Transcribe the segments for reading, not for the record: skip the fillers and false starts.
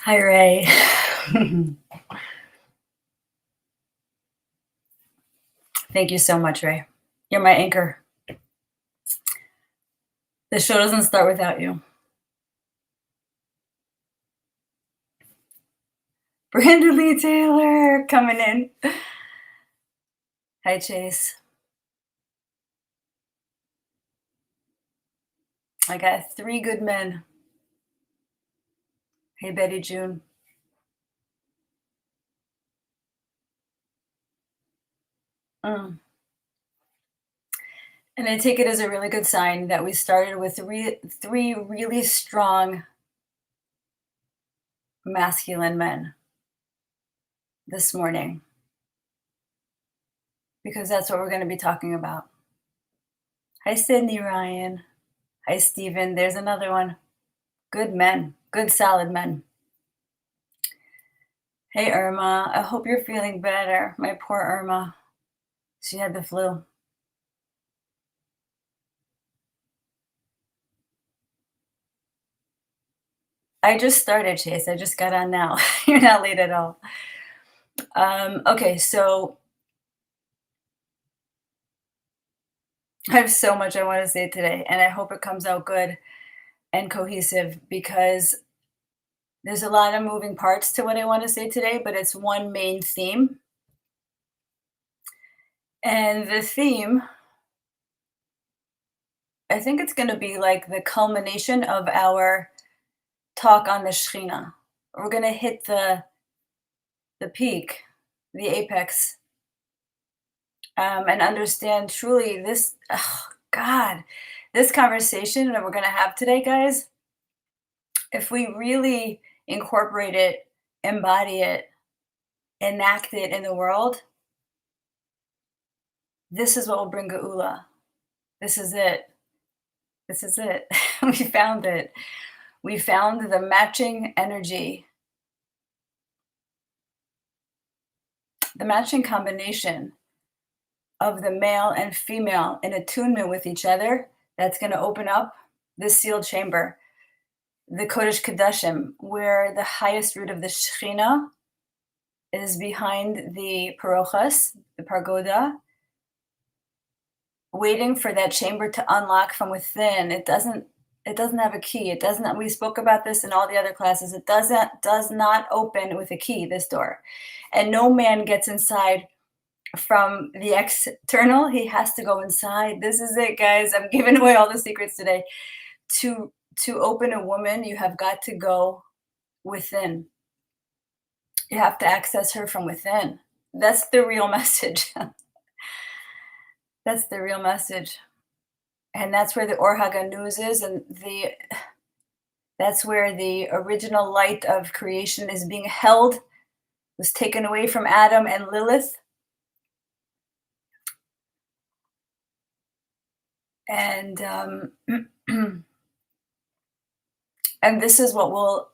Hi, Ray. Thank you so much, Ray. You're my anchor. The show doesn't start without you. Brandon Lee Taylor coming in. Hi, Chase. I got three good men. Hey, Betty June. Mm. And I take it as a really good sign that we started with three really strong masculine men this morning, because that's what we're going to be talking about. Hi, Sydney Ryan. Hi, Stephen. There's another one. Good men, good solid men. Hey, Irma. I hope you're feeling better. My poor Irma. She had the flu. I just started, Chase. I just got on now. You're not late at all. Okay, so I have so much I want to say today, and I hope it comes out good and cohesive because there's a lot of moving parts to what I want to say today, but it's one main theme. And the theme, I think it's going to be like the culmination of our talk on the Shekhinah. We're going to hit the peak, the apex, and understand truly this, oh, God, this conversation that we're going to have today, guys, if we really incorporate it, embody it, enact it in the world, this is what will bring Geula. This is it. This is it. We found it. We found the matching energy, the matching combination of the male and female in attunement with each other that's going to open up this sealed chamber, the Kodesh Kodashim, where the highest root of the Shekhinah is behind the Parochas, the Pargoda, waiting for that chamber to unlock from within. It doesn't have a key. It doesn't, we spoke about this in all the other classes. It does not open with a key, this door. And no man gets inside from the external. He has to go inside. This is it, guys. I'm giving away all the secrets today. To open a woman, you have got to go within. You have to access her from within. That's the real message. That's the real message. And that's where the Or HaGanuz is, and that's where the original light of creation is being held, was taken away from Adam and Lilith. And and this is what will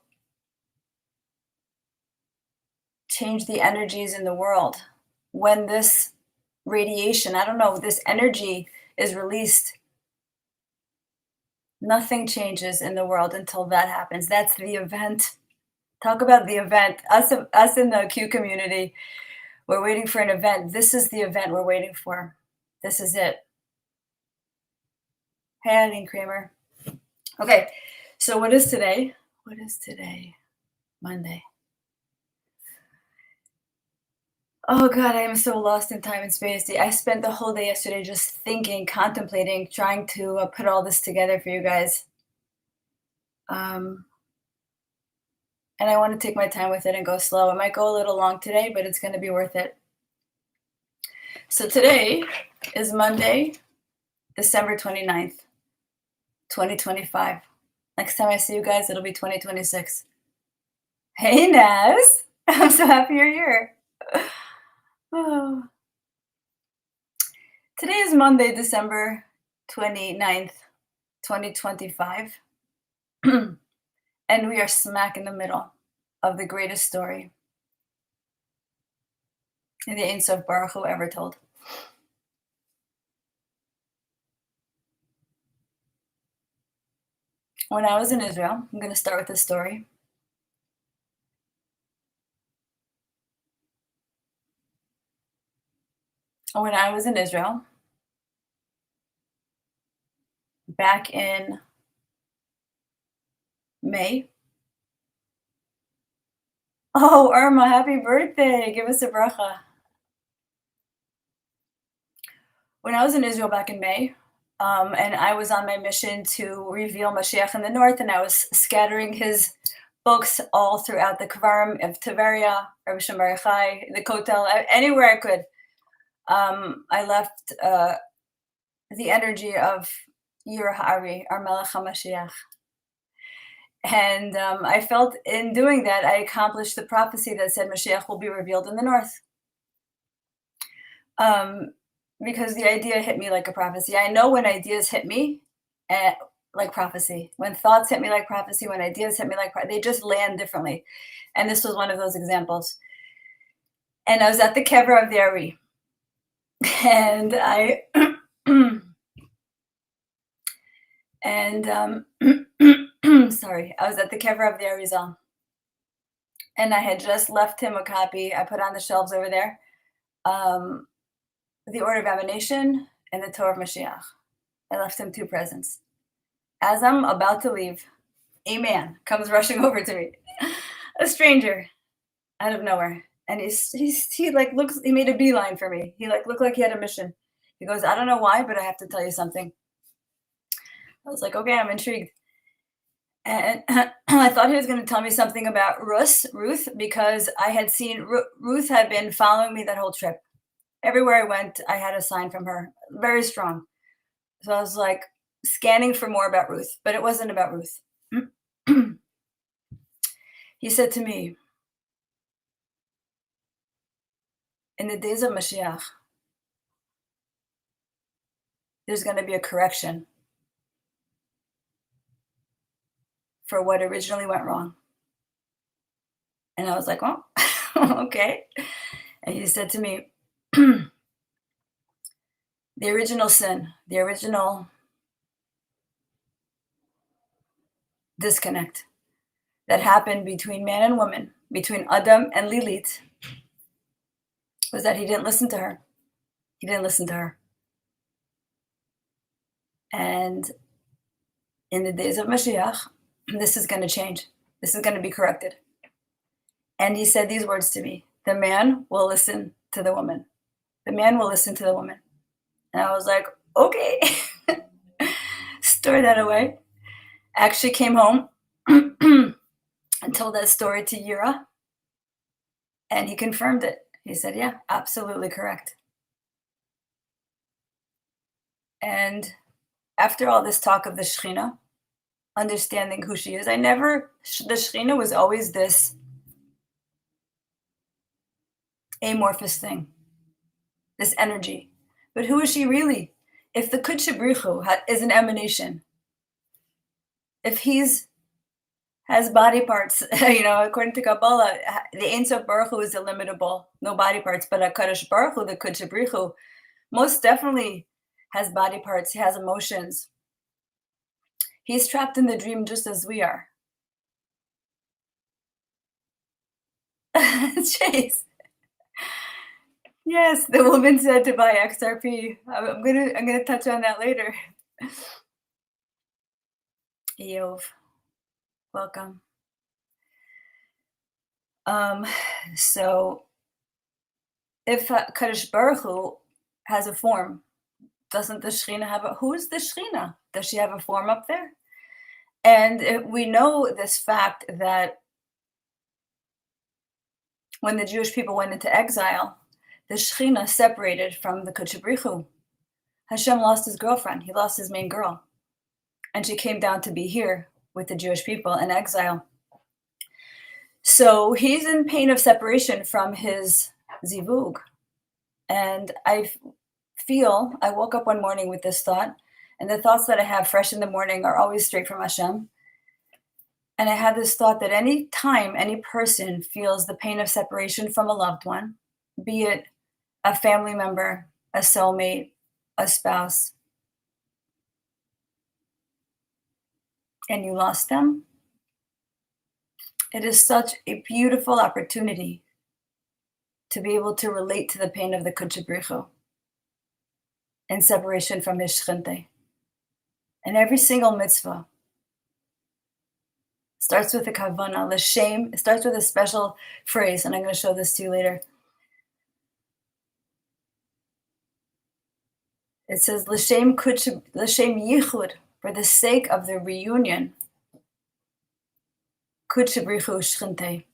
change the energies in the world. When this radiation, I don't know, this energy is released, nothing changes in the world until that happens. That's the event. Talk about the event. Us in the Q community, we're waiting for an event. This is the event we're waiting for. This is it. Hey, Eileen Kramer. Okay, so what is today? What is today? Monday. Oh God, I am so lost in time and space. I spent the whole day yesterday just thinking, contemplating, trying to put all this together for you guys. And I want to take my time with it and go slow. It might go a little long today, but it's going to be worth it. So today is Monday, December 29th, 2025. Next time I see you guys, it'll be 2026. Hey, Naz. I'm so happy you're here. Oh. Today is Monday, December 29th, 2025. And we are smack in the middle of the greatest story in the Ein Sof Baruch Hu ever told. When I was in Israel, I'm going to start with this story. When I was in Israel back in May. Oh, Irma, happy birthday. Give us a bracha. When I was in Israel back in May, and I was on my mission to reveal Mashiach in the north, and I was scattering his books all throughout the Kvarim of Tiberia, Rabbi Shem Bar Yochai, the Kotel, anywhere I could. I left the energy of Yir Ha'ari, our Melech HaMashiach. And I felt in doing that, I accomplished the prophecy that said Mashiach will be revealed in the north. Um, because the idea hit me like a prophecy. I know when ideas hit me, eh, like prophecy. When thoughts hit me like prophecy, when ideas hit me like they just land differently. And this was one of those examples. And I was at the kever of the Ari, and I and sorry, I was at the kever of the Arizal, and I had just left him a copy. I put on the shelves over there. The Order of Emanation and the Torah of Mashiach. I left him two presents. As I'm about to leave, a man comes rushing over to me, a stranger, out of nowhere, and he like looks. He made a beeline for me. He like looked like he had a mission. He goes, I don't know why, but I have to tell you something. I was like, okay, I'm intrigued. And I thought he was going to tell me something about Ruth, because I had seen Ruth had been following me that whole trip. Everywhere I went, I had a sign from her, very strong. So I was like scanning for more about Ruth, but it wasn't about Ruth. He said to me, in the days of Mashiach, there's going to be a correction for what originally went wrong. And I was like, well, okay. And he said to me, the original sin, the original disconnect that happened between man and woman, between Adam and Lilith, was that he didn't listen to her. He didn't listen to her. And in the days of Mashiach, this is going to change. This is going to be corrected. And he said these words to me: the man will listen to the woman. The man will listen to the woman. And I was like, okay. Store that away. Actually came home and told that story to Yira. And he confirmed it. He said, yeah, absolutely correct. And after all this talk of the Shekhinah, understanding who she is, the Shekhinah was always this amorphous thing, this energy. But who is she really? If the Kudsha Brichu is an emanation, if he's has body parts, according to Kabbalah, the Ein Sof Baruch Hu is illimitable, no body parts, but HaKadosh Baruch Hu, the Kudsha Brichu, most definitely has body parts, he has emotions. He's trapped in the dream just as we are. Chase. Yes, the woman said to buy XRP. I'm gonna touch on that later. Yov, welcome. So if Kadosh Baruch Hu has a form, doesn't the Shekhinah have a? Who is the Shekhinah? Does she have a form up there? And we know this fact that when the Jewish people went into exile, the Shekhinah separated from the Kudsha Brichu. Hashem lost his girlfriend. He lost his main girl. And she came down to be here with the Jewish people in exile. So he's in pain of separation from his zivug. And I woke up one morning with this thought, and the thoughts that I have fresh in the morning are always straight from Hashem. And I had this thought that any time any person feels the pain of separation from a loved one, be it a family member, a soulmate, a spouse, and you lost them, it is such a beautiful opportunity to be able to relate to the pain of the Kudsha Brichu. in separation from his shchinte. And every single mitzvah starts with a kavana, l'shem. It starts with a special phrase, and I'm going to show this to you later. It says l'shem yichud, for the sake of the reunion. Kudshabrichu shchinte,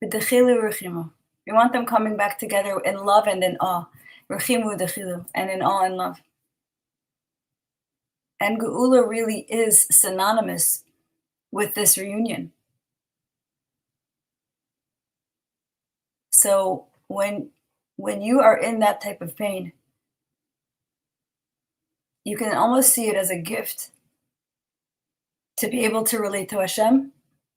v'dechilu ruchimu. We want them coming back together in love and in awe. Ruchimu dechilu, and in awe and love. And Geula really is synonymous with this reunion. So when you are in that type of pain, you can almost see it as a gift to be able to relate to Hashem,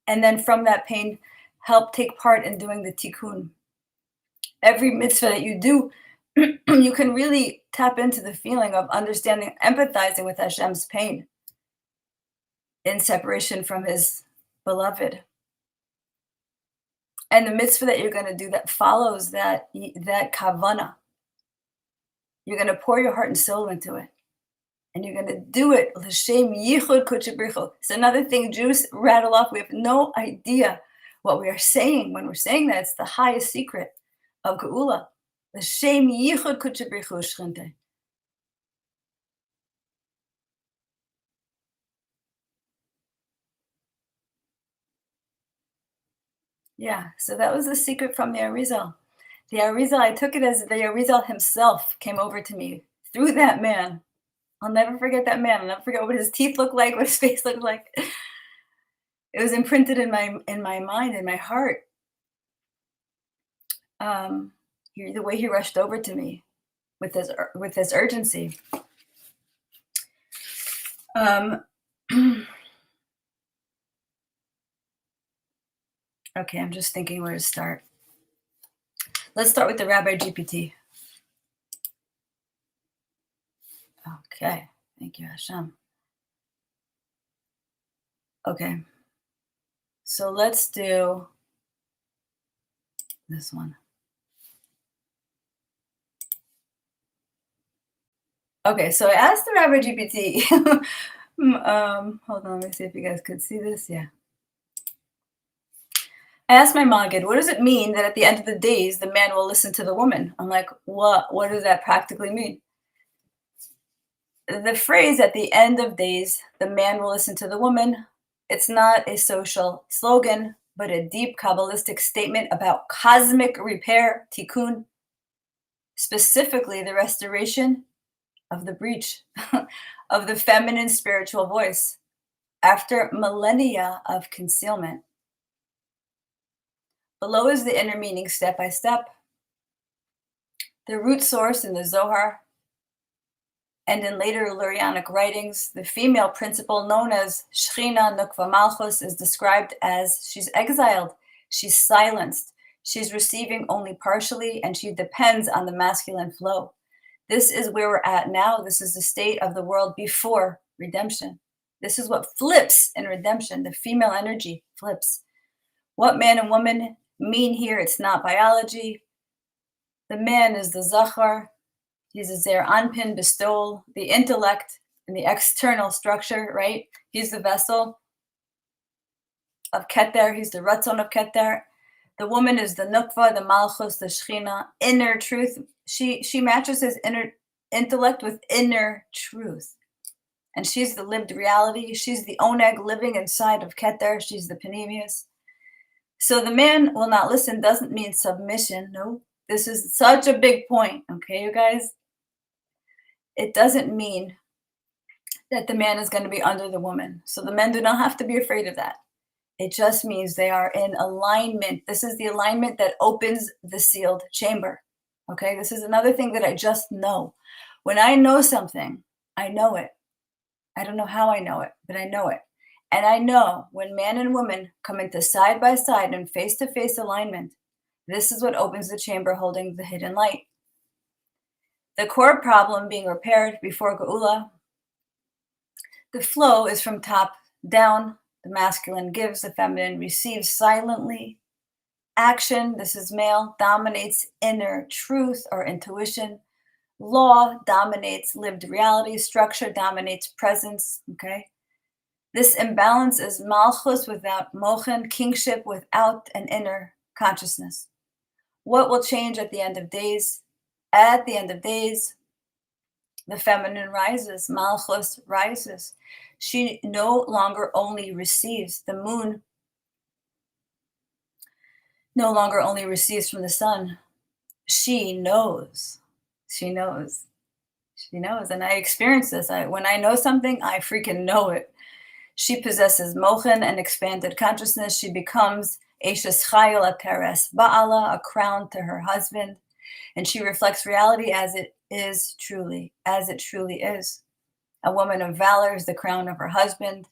and then from that pain, help take part in doing the tikkun. Every mitzvah that you do, you can really tap into the feeling of understanding, empathizing with Hashem's pain in separation from his beloved. And the mitzvah that you're going to do that follows that kavana, you're going to pour your heart and soul into it. And you're going to do it l'shem yichud kudshabrichu. It's another thing Jews rattle off. We have no idea what we are saying when we're saying that. It's the highest secret of Geula. L'shem yichud kudshabrichu shchinte. Yeah, so that was the secret from the Arizal. The Arizal, I took it as the Arizal himself came over to me through that man. I'll never forget that man. I'll never forget what his teeth looked like, what his face looked like. It was imprinted in my mind, in my heart. The way he rushed over to me with this urgency. Okay, I'm just thinking where to start. Let's start with the Rabbi GPT. Okay, thank you, Hashem. Okay, so let's do this one. Okay, so I asked the Rabbi GPT. Hold on, let me see if you guys could see this. Yeah. I asked my Maggid, what does it mean that at the end of the days, the man will listen to the woman? I'm like, what does that practically mean? The phrase at the end of days, the man will listen to the woman, it's not a social slogan, but a deep Kabbalistic statement about cosmic repair, tikkun, specifically the restoration of the breach of the feminine spiritual voice after millennia of concealment. Below is the inner meaning step by step. The root source in the Zohar and in later Lurianic writings, the female principle known as Shechina Nukva Malchus is described as she's exiled, she's silenced, she's receiving only partially, and she depends on the masculine flow. This is where we're at now. This is the state of the world before redemption. This is what flips in redemption. The female energy flips. What man and woman mean here, it's not biology. The man is the Zachar. He's a Zer Anpin bestowal, the intellect and the external structure, right? He's the vessel of Keter. He's the Ratzon of Keter. The woman is the Nukva, the Malchus, the Shechina, inner truth. She matches his inner intellect with inner truth. And she's the lived reality. She's the Oneg living inside of Keter. She's the Panemius. So the man will not listen doesn't mean submission. No, this is such a big point. Okay, you guys? It doesn't mean that the man is going to be under the woman. So the men do not have to be afraid of that. It just means they are in alignment. This is the alignment that opens the sealed chamber. Okay, this is another thing that I just know. When I know something, I know it. I don't know how I know it, but I know it. And I know when man and woman come into side by side and face-to-face alignment, this is what opens the chamber holding the hidden light. The core problem being repaired before Geula. The flow is from top down. The masculine gives, the feminine receives silently. Action, this is male, dominates inner truth or intuition. Law dominates lived reality, structure dominates presence. Okay. This imbalance is malchus without mochen, kingship without an inner consciousness. What will change at the end of days? At the end of days, the feminine rises, malchus rises. She no longer only receives, the moon no longer only receives from the sun. She knows. She knows. She knows. And I experience this. When I know something, I freaking know it. She possesses mochen and expanded consciousness. She becomes Ashes Chayil Peres Ba'ala, a crown to her husband. And she reflects reality as it is truly, as it truly is. A woman of valor is the crown of her husband.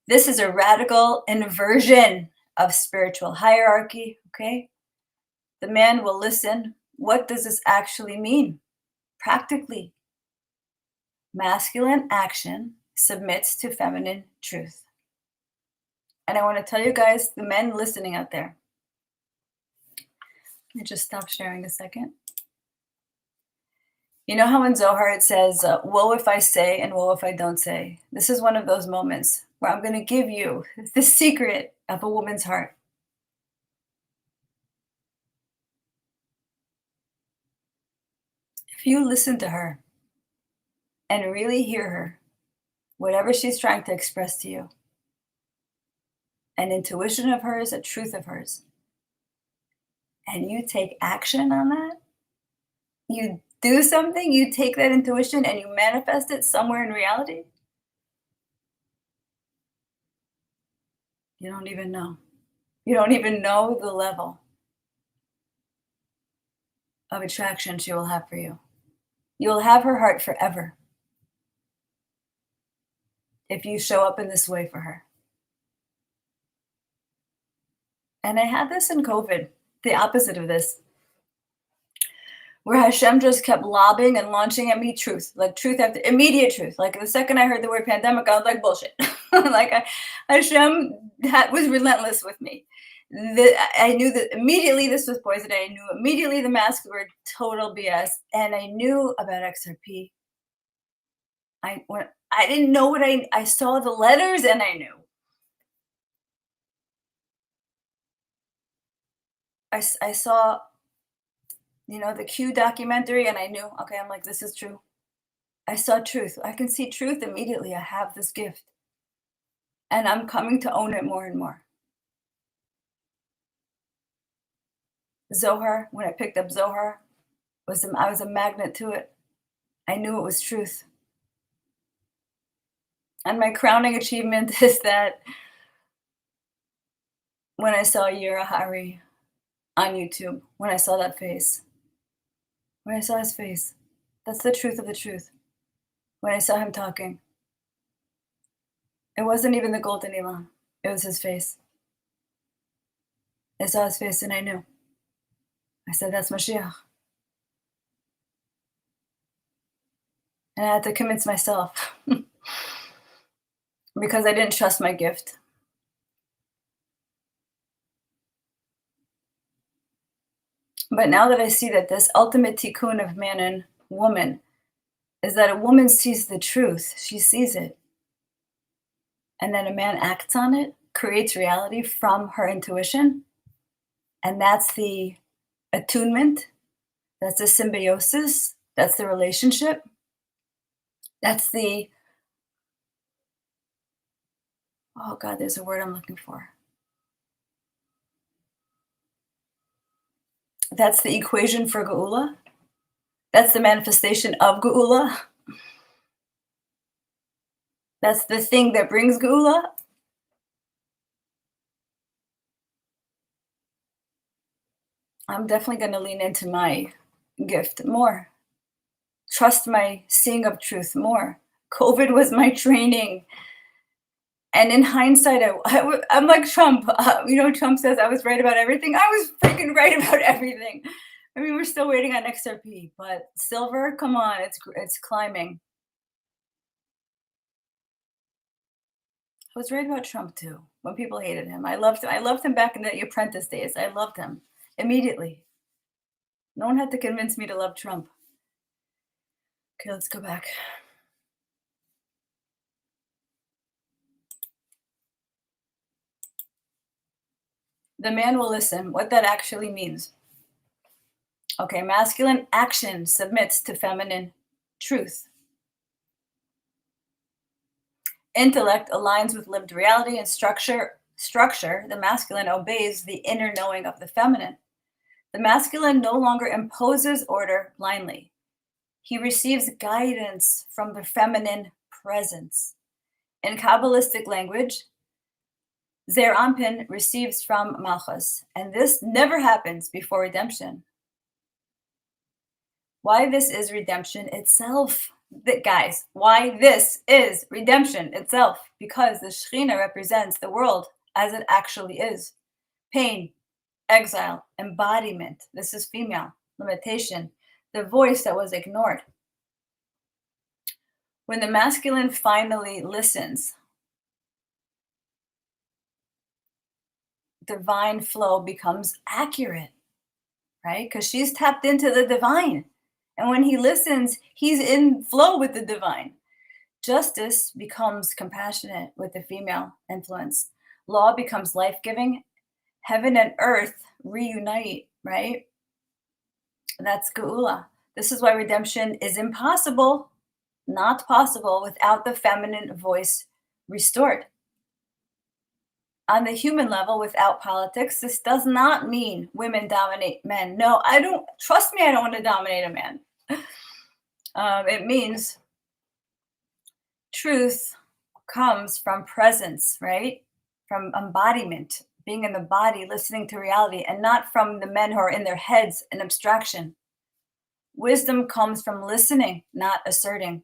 This is a radical inversion of spiritual hierarchy, okay? The man will listen. What does this actually mean? Practically, masculine action submits to feminine truth. And I want to tell you guys, the men listening out there, let me just stop sharing a second. You know how in Zohar it says, woe if I say and woe if I don't say. This is one of those moments where I'm going to give you the secret of a woman's heart. If you listen to her and really hear her, whatever she's trying to express to you, an intuition of hers, a truth of hers, and you take action on that, you do something, you take that intuition and you manifest it somewhere in reality, you don't even know. You don't even know the level of attraction she will have for you. You will have her heart forever if you show up in this way for her. And I had this in COVID, the opposite of this, where Hashem just kept lobbing and launching at me truth, like truth after immediate truth. Like the second I heard the word pandemic, I was like, bullshit. Hashem was relentless with me. I knew that immediately this was poison. I knew immediately the masks were total BS. And I knew about XRP. I didn't know what I saw the letters and I knew. I saw, the Q documentary and I knew, okay, I'm like, this is true. I saw truth. I can see truth immediately. I have this gift. And I'm coming to own it more and more. Zohar, when I picked up Zohar, I was a magnet to it. I knew it was truth. And my crowning achievement is that when I saw Yira Hari on YouTube, when I saw that face, when I saw his face, that's the truth of the truth. When I saw him talking, it wasn't even the golden elan, it was his face. I saw his face and I knew. I said, that's Mashiach. And I had to convince myself because I didn't trust my gift. But now that I see that this ultimate tikkun of man and woman is that a woman sees the truth, she sees it. And then a man acts on it, creates reality from her intuition. And that's the attunement, that's the symbiosis, that's the relationship, that's the, oh God, there's a word I'm looking for. That's the equation for Geula. That's the manifestation of Geula. That's the thing that brings Geula. I'm definitely going to lean into my gift more. Trust my seeing of truth more. COVID was my training. And in hindsight, I'm like Trump. Trump says I was right about everything. I was freaking right about everything. I mean, we're still waiting on XRP, but silver, come on, it's climbing. I was right about Trump too. When people hated him, I loved him back in the Apprentice days. I loved him immediately. No one had to convince me to love Trump. Okay, let's go back. The man will listen. What that actually means. Okay, masculine action submits to feminine truth. Intellect aligns with lived reality and structure. The masculine obeys the inner knowing of the feminine. The masculine no longer imposes order blindly. He receives guidance from the feminine presence. In Kabbalistic language, Zer Anpin receives from Malchus, and this never happens before redemption. Why this is redemption itself, guys, why this is redemption itself, because the Shekhinah represents the world as it actually is. Pain, exile, embodiment. This is female, limitation, the voice that was ignored. When the masculine finally listens, divine flow becomes accurate, right? Because she's tapped into the divine. And when he listens, he's in flow with the divine. Justice becomes compassionate with the female influence. Law becomes life giving. Heaven and earth reunite, right? That's Geula. This is why redemption is impossible, not possible, without the feminine voice restored. On the human level, without politics, this does not mean women dominate men. No, I don't, trust me, I don't want to dominate a man. It means truth comes from presence, right? From embodiment, being in the body, listening to reality, and not from the men who are in their heads in abstraction. Wisdom comes from listening, not asserting,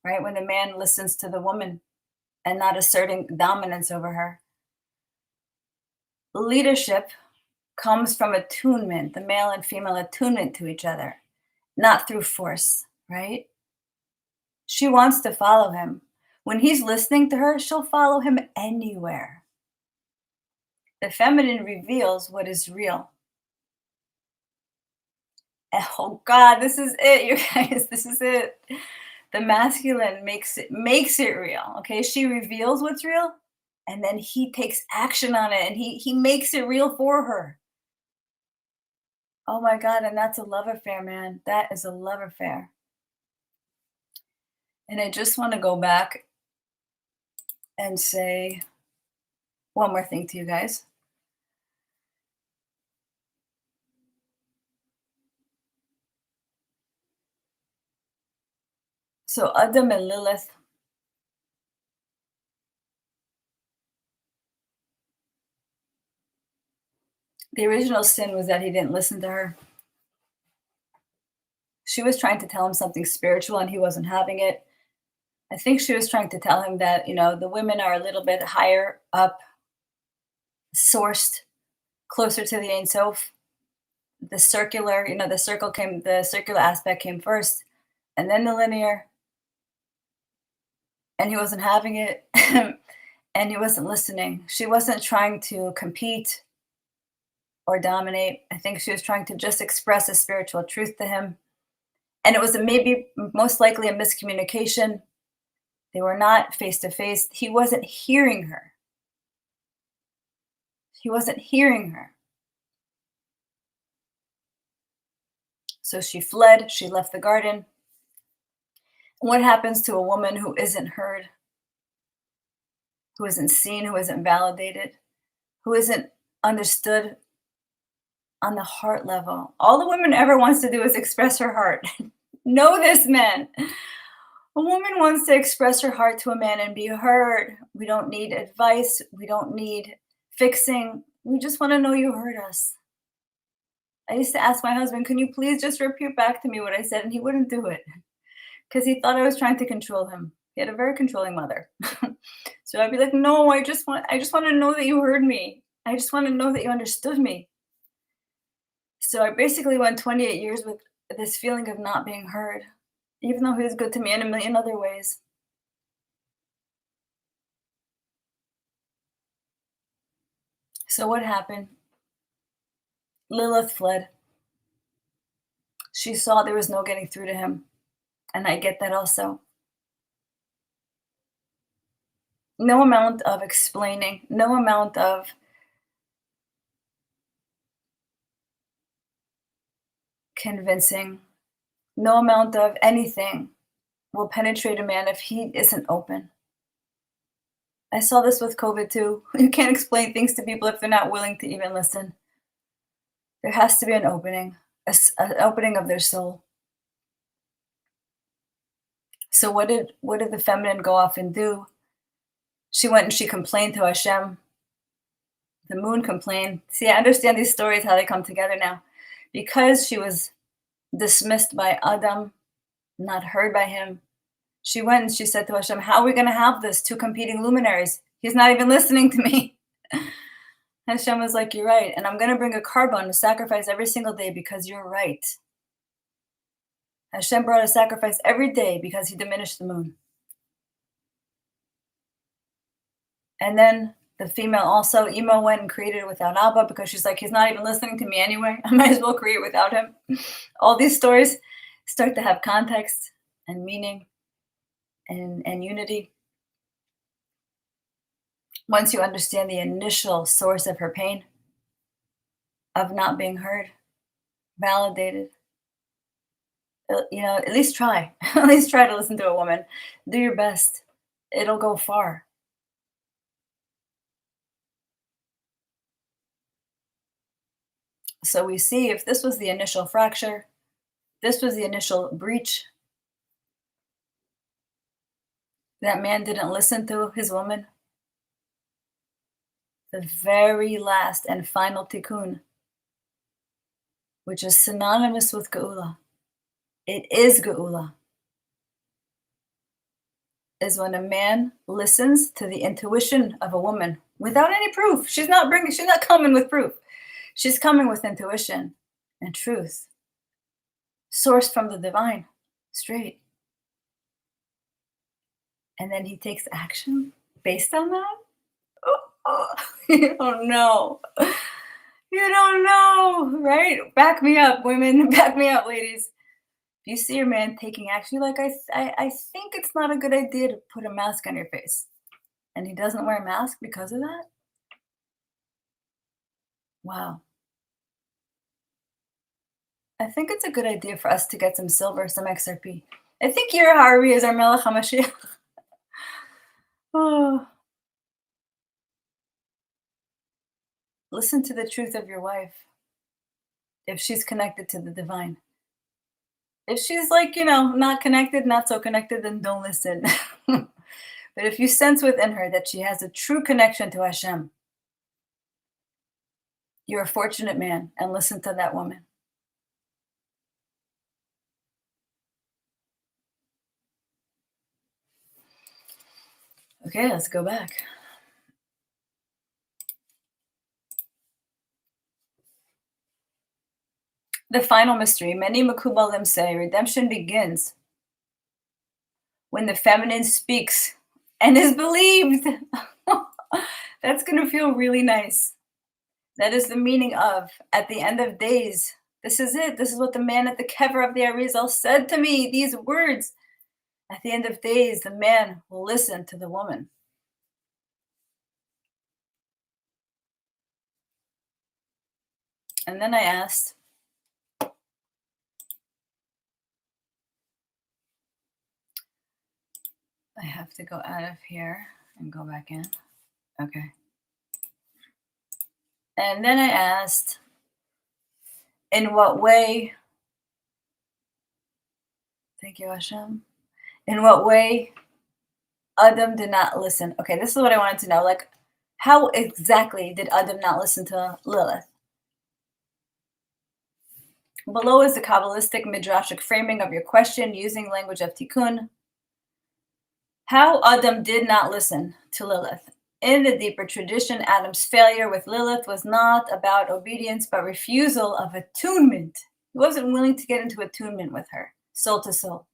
right? When the man listens to the woman and not asserting dominance over her. Leadership comes from attunement, the male and female attunement to each other, not through force, right? She wants to follow him. When he's listening to her, she'll follow him anywhere. The feminine reveals what is real. Oh God, this is it, you guys. This is it. The masculine makes it real. Okay, she reveals what's real, and then he takes action on it, and he makes it real for her. Oh my God, and that's a love affair, man. That is a love affair. And I just want to go back and say one more thing to you guys. So Adam and Lilith, the original sin was that he didn't listen to her. She was trying to tell him something spiritual and he wasn't having it. I think she was trying to tell him that, the women are a little bit higher up, sourced, closer to the Ein Sof. The circular, the circular aspect came first, and then the linear. And he wasn't having it, and he wasn't listening. She wasn't trying to compete or dominate. I think she was trying to just express a spiritual truth to him. And it was most likely a miscommunication. They were not face to face. He wasn't hearing her. He wasn't hearing her. So she fled. She left the garden. What happens to a woman who isn't heard, who isn't seen, who isn't validated, who isn't understood on the heart level? All the woman ever wants to do is express her heart. Know this, men. A woman wants to express her heart to a man and be heard. We don't need advice. We don't need fixing. We just want to know you heard us. I used to ask my husband, can you please just repeat back to me what I said? And he wouldn't do it because he thought I was trying to control him. He had a very controlling mother. So I'd be like, no, I just want to know that you heard me. I just want to know that you understood me. So I basically went 28 years with this feeling of not being heard, even though he was good to me in a million other ways. So what happened? Lilith fled. She saw there was no getting through to him. And I get that also. No amount of explaining, no amount of convincing, no amount of anything will penetrate a man if he isn't open. I saw this with COVID too. You can't explain things to people if they're not willing to even listen. There has to be an opening, an opening of their soul. So what did the feminine go off and do? She went and she complained to Hashem. The moon complained. See, I understand these stories how they come together now. Because she was dismissed by Adam, not heard by him, she went and she said to Hashem, "How are we going to have this? Two competing luminaries. He's not even listening to me." Hashem was like, "You're right. And I'm going to bring a carbon to sacrifice every single day because you're right." Hashem brought a sacrifice every day because he diminished the moon. And then the female also, Ema, went and created it without Abba because she's like, he's not even listening to me anyway. I might as well create without him. All these stories start to have context and meaning and unity. Once you understand the initial source of her pain, of not being heard, validated, at least try. At least try to listen to a woman. Do your best. It'll go far. So we see if this was the initial fracture, this was the initial breach. That man didn't listen to his woman. The very last and final tikkun, which is synonymous with Geula, it is Geula, is when a man listens to the intuition of a woman without any proof. She's not coming with proof. She's coming with intuition and truth, sourced from the divine, straight. And then he takes action based on that? Oh, you don't know. You don't know, right? Back me up, women. Back me up, ladies. If you see your man taking action, you're like, I think it's not a good idea to put a mask on your face. And he doesn't wear a mask because of that? Wow. I think it's a good idea for us to get some silver, some XRP. I think your Harvey is our Melech HaMashiach. Oh. Listen to the truth of your wife if she's connected to the divine. If she's like, not connected, not so connected, then don't listen. But if you sense within her that she has a true connection to Hashem, you're a fortunate man, and listen to that woman. Okay, let's go back. The final mystery, many Mekubalim say, redemption begins when the feminine speaks and is believed. That's going to feel really nice. That is the meaning of, at the end of days, this is it. This is what the man at the kever of the Arizal said to me, these words. At the end of days, the man will listen to the woman. And then I asked, I have to go out of here and go back in. Okay. And then I asked, in what way, thank you, Hashem, in what way Adam did not listen? Okay, this is what I wanted to know. Like, how exactly did Adam not listen to Lilith? Below is the Kabbalistic midrashic framing of your question using language of Tikkun. How Adam did not listen to Lilith. In the deeper tradition, Adam's failure with Lilith was not about obedience, but refusal of attunement. He wasn't willing to get into attunement with her, soul to soul.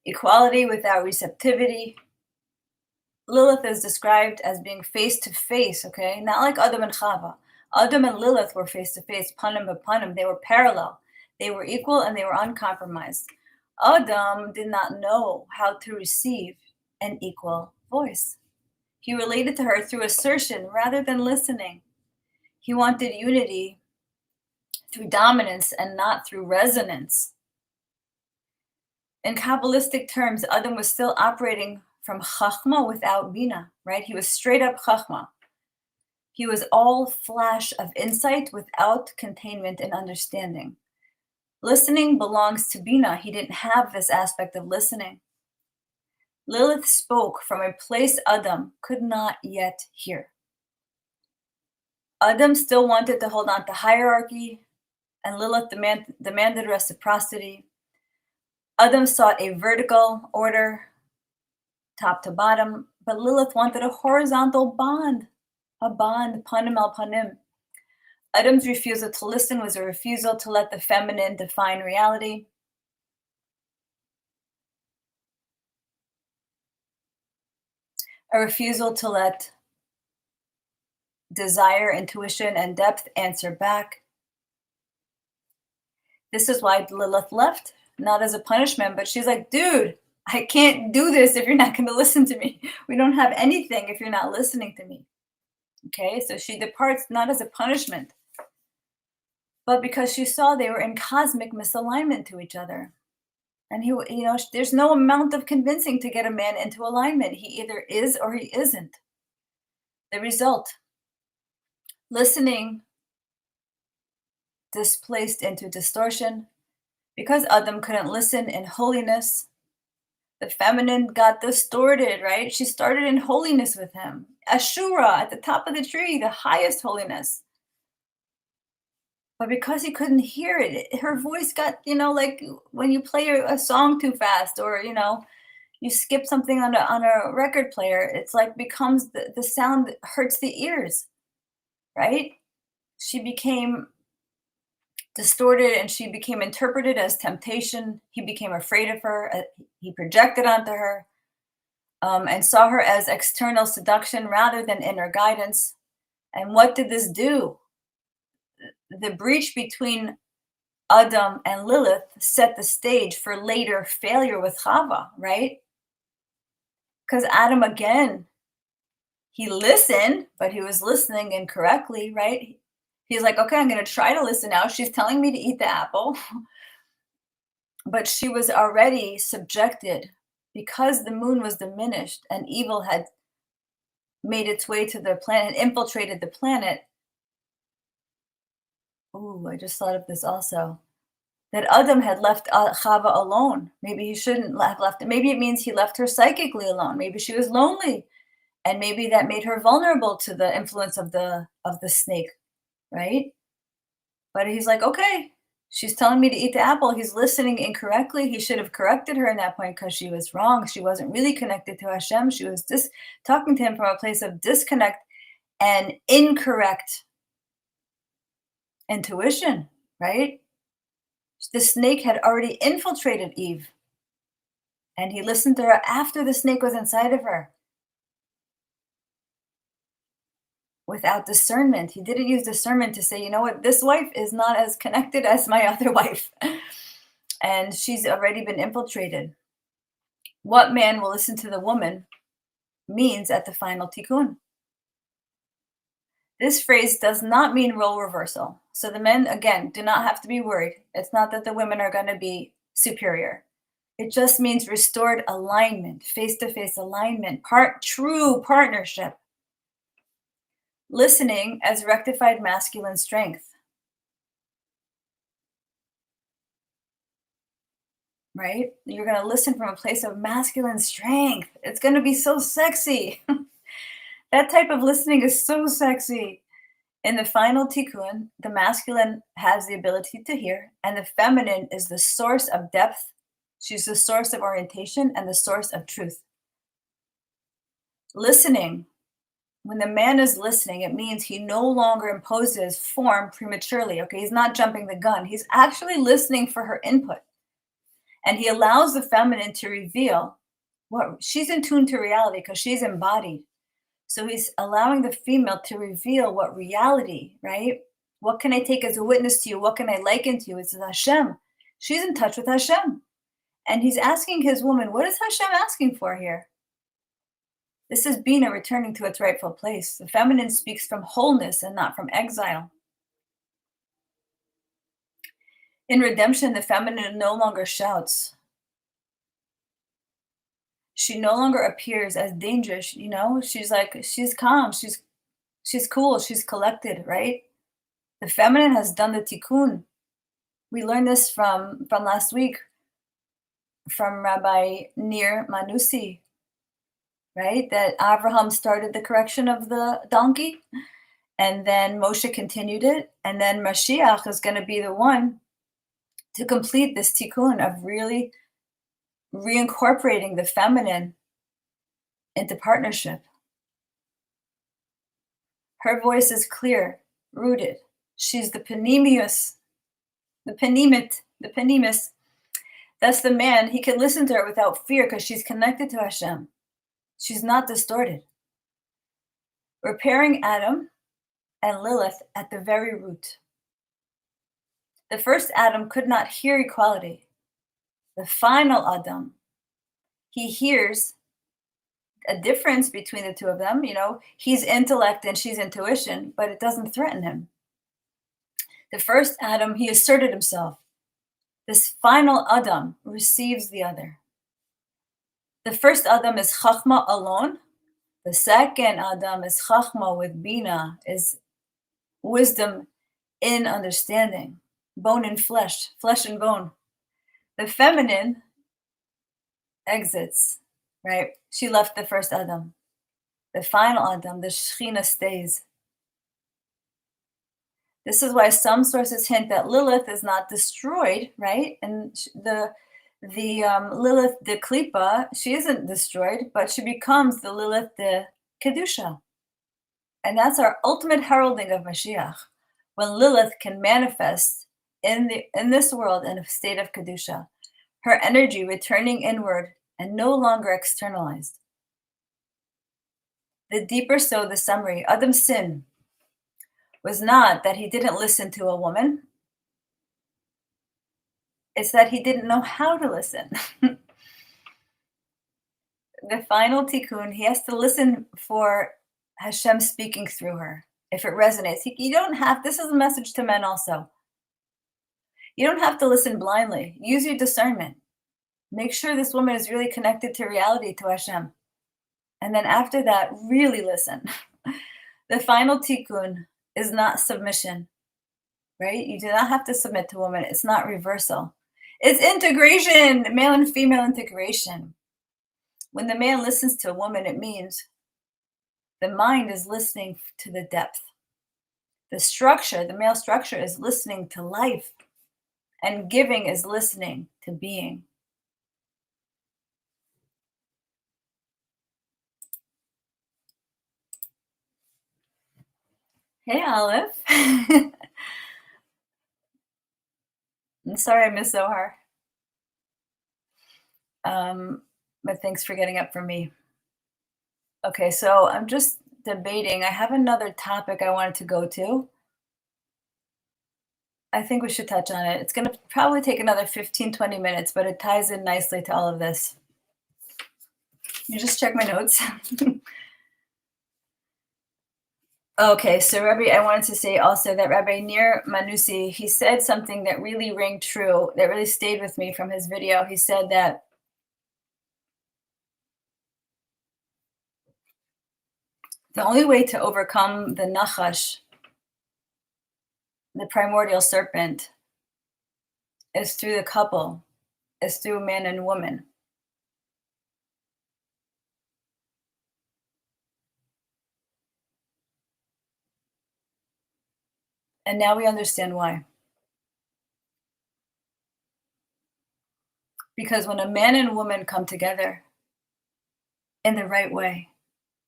Equality without receptivity. Lilith is described as being face to face, okay? Not like Adam and Chava. Adam and Lilith were face to face, panim b'panim. They were parallel. They were equal and they were uncompromised. Adam did not know how to receive an equal voice. He related to her through assertion rather than listening. He wanted unity through dominance and not through resonance. In Kabbalistic terms, Adam was still operating from Chachma without Bina, right? He was straight up Chachma. He was all flash of insight without containment and understanding. Listening belongs to Bina. He didn't have this aspect of listening. Lilith spoke from a place Adam could not yet hear. Adam still wanted to hold on to hierarchy, and Lilith demanded reciprocity. Adam sought a vertical order, top to bottom, but Lilith wanted a horizontal bond, a bond, panim al panim. Adam's refusal to listen was a refusal to let the feminine define reality. A refusal to let desire, intuition, and depth answer back. This is why Lilith left, not as a punishment, but she's like, dude, I can't do this if you're not going to listen to me. We don't have anything if you're not listening to me. Okay, so she departs not as a punishment, but because she saw they were in cosmic misalignment to each other. And there's no amount of convincing to get a man into alignment. He either is or he isn't. The result, listening displaced into distortion. Because Adam couldn't listen in holiness, the feminine got distorted, right? She started in holiness with him. Ashura at the top of the tree, the highest holiness. But because he couldn't hear it, her voice got, like when you play a song too fast, or, you skip something on a record player, it's like becomes the sound hurts the ears, right? She became distorted and she became interpreted as temptation. He became afraid of her. He projected onto her and saw her as external seduction rather than inner guidance. And what did this do? The breach between Adam and Lilith set the stage for later failure with Chava, right? Because Adam, again, he listened, but he was listening incorrectly, right? He's like, okay, I'm going to try to listen now. She's telling me to eat the apple. But she was already subjected because the moon was diminished and evil had made its way to the planet, infiltrated the planet. Ooh, I just thought of this also. That Adam had left Chava alone. Maybe he shouldn't have left it. Maybe it means he left her psychically alone. Maybe she was lonely. And maybe that made her vulnerable to the influence of the snake, right? But he's like, okay, she's telling me to eat the apple. He's listening incorrectly. He should have corrected her in that point because she was wrong. She wasn't really connected to Hashem. She was just talking to him from a place of disconnect and incorrect intuition, right? The snake had already infiltrated Eve. And he listened to her after the snake was inside of her. Without discernment. He didn't use discernment to say, you know what, this wife is not as connected as my other wife. And she's already been infiltrated. What man will listen to the woman means at the final tikkun. This phrase does not mean role reversal. So the men, again, do not have to be worried. It's not that the women are going to be superior. It just means restored alignment, face-to-face alignment, true partnership. Listening as rectified masculine strength. Right? You're going to listen from a place of masculine strength. It's going to be so sexy. That type of listening is so sexy. In the final tikkun, the masculine has the ability to hear, and the feminine is the source of depth. She's the source of orientation and the source of truth. Listening. When the man is listening, it means he no longer imposes form prematurely. Okay, he's not jumping the gun. He's actually listening for her input. And he allows the feminine to reveal what she's in tune to reality because she's embodied. So he's allowing the female to reveal what reality, right? What can I take as a witness to you? What can I liken to you? It's Hashem. She's in touch with Hashem. And he's asking his woman, what is Hashem asking for here? This is Bina returning to its rightful place. The feminine speaks from wholeness and not from exile. In redemption, the feminine no longer shouts. She no longer appears as dangerous, She's like, she's calm, she's cool, she's collected, right? The feminine has done the tikkun. We learned this from last week from Rabbi Nir Manusi, right? That Abraham started the correction of the donkey, and then Moshe continued it, and then Mashiach is going to be the one to complete this tikkun of really reincorporating the feminine into partnership. Her voice is clear, rooted. She's the panemius, the panimit, the panimus. That's the man. He can listen to her without fear because she's connected to Hashem. She's not distorted. Repairing Adam and Lilith at the very root. The first Adam could not hear equality. The final Adam, he hears a difference between the two of them. He's intellect and she's intuition, but it doesn't threaten him. The first Adam, he asserted himself. This final Adam receives the other. The first Adam is Chachma alone. The second Adam is Chachma with Bina, is wisdom in understanding, bone and flesh and bone. The feminine exits, right? She left the first Adam. The final Adam, the Shechina, stays. This is why some sources hint that Lilith is not destroyed, right? And the Lilith de Klipa, she isn't destroyed, but she becomes the Lilith de Kedusha. And that's our ultimate heralding of Mashiach, when Lilith can manifest in this world in a state of Kedusha, her energy returning inward and no longer externalized. The deeper so, the summary, Adam's sin was not that he didn't listen to a woman. It's that he didn't know how to listen. The final tikkun, he has to listen for Hashem speaking through her. If it resonates, you don't have, this is a message to men also. You don't have to listen blindly. Use your discernment. Make sure this woman is really connected to reality, to Hashem. And then after that, really listen. The final tikkun is not submission, right? You do not have to submit to a woman. It's not reversal. It's integration, male and female integration. When the man listens to a woman, it means the mind is listening to the depth. The structure, the male structure, is listening to life, and giving is listening to being. Hey, Aleph. I'm sorry I missed Zohar. But thanks for getting up for me. Okay, so I'm just debating. I have another topic I wanted to go to. I think we should touch on it. It's going to probably take another 15, 20 minutes, but it ties in nicely to all of this. You just check my notes. Okay, so Rabbi, I wanted to say also that Rabbi Nir Manusi, he said something that really rang true, that really stayed with me from his video. He said that the only way to overcome the Nachash, the primordial serpent, is through the couple, is through man and woman. And now we understand why. Because when a man and woman come together in the right way,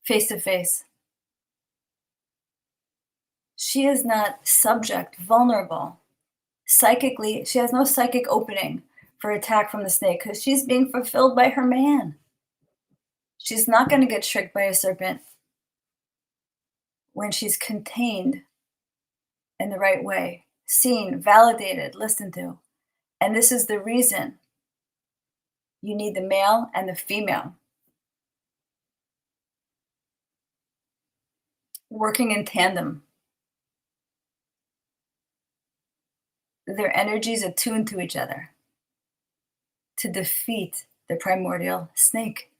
face to face, she is not subject, vulnerable. Psychically, she has no psychic opening for attack from the snake because she's being fulfilled by her man. She's not going to get tricked by a serpent when she's contained in the right way, seen, validated, listened to. And this is the reason You need the male and the female working in tandem. Their energies attuned to each other to defeat the primordial snake.